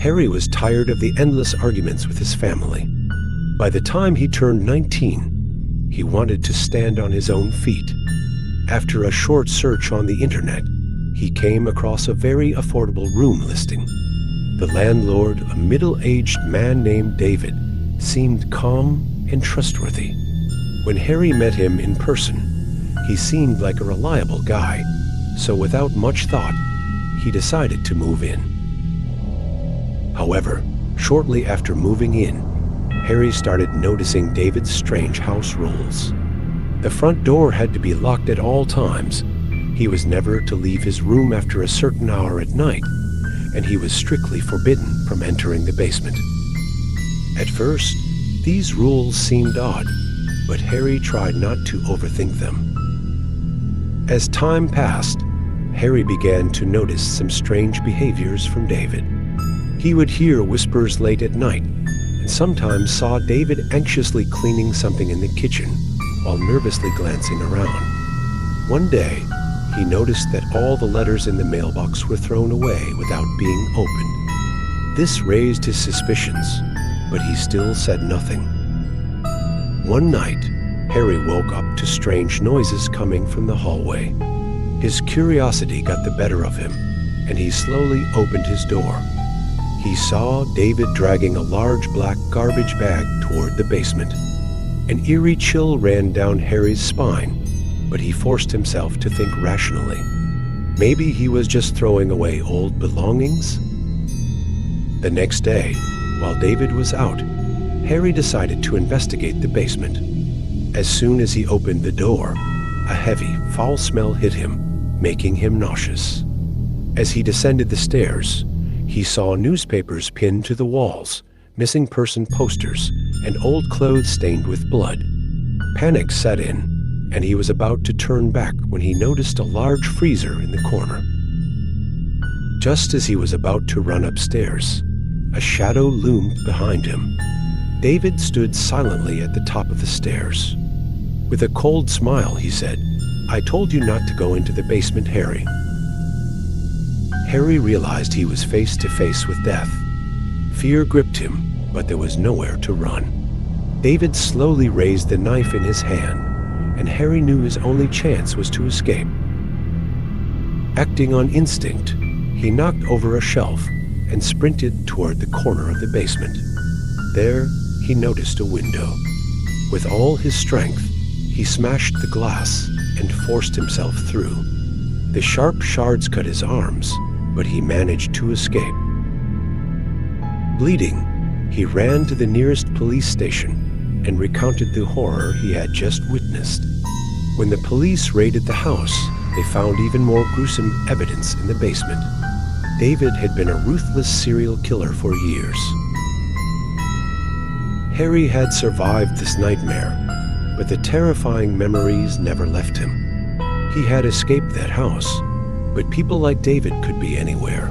Harry was tired of the endless arguments with his family. By the time he turned 19, he wanted to stand on his own feet. After a short search on the internet, he came across a very affordable room listing. The landlord, a middle-aged man named David, seemed calm and trustworthy. When Harry met him in person, he seemed like a reliable guy, so without much thought, he decided to move in. However, shortly after moving in, Harry started noticing David's strange house rules. The front door had to be locked at all times. He was never to leave his room after a certain hour at night, and he was strictly forbidden from entering the basement. At first, these rules seemed odd, but Harry tried not to overthink them. As time passed, Harry began to notice some strange behaviors from David. He would hear whispers late at night, and sometimes saw David anxiously cleaning something in the kitchen while nervously glancing around. One day, he noticed that all the letters in the mailbox were thrown away without being opened. This raised his suspicions, but he still said nothing. One night, Harry woke up to strange noises coming from the hallway. His curiosity got the better of him, and he slowly opened his door. He saw David dragging a large black garbage bag toward the basement. An eerie chill ran down Harry's spine, but he forced himself to think rationally. Maybe he was just throwing away old belongings? The next day, while David was out, Harry decided to investigate the basement. As soon as he opened the door, a heavy, foul smell hit him, making him nauseous. As he descended the stairs, he saw newspapers pinned to the walls, missing person posters, and old clothes stained with blood. Panic set in, and he was about to turn back when he noticed a large freezer in the corner. Just as he was about to run upstairs, a shadow loomed behind him. David stood silently at the top of the stairs. With a cold smile, he said, "I told you not to go into the basement, Harry." Harry realized he was face to face with death. Fear gripped him, but there was nowhere to run. David slowly raised the knife in his hand, and Harry knew his only chance was to escape. Acting on instinct, he knocked over a shelf and sprinted toward the corner of the basement. There, he noticed a window. With all his strength, he smashed the glass and forced himself through. The sharp shards cut his arms, but he managed to escape. Bleeding, he ran to the nearest police station and recounted the horror he had just witnessed. When the police raided the house, they found even more gruesome evidence in the basement. David had been a ruthless serial killer for years. Harry had survived this nightmare, but the terrifying memories never left him. He had escaped that house, but people like David could be anywhere.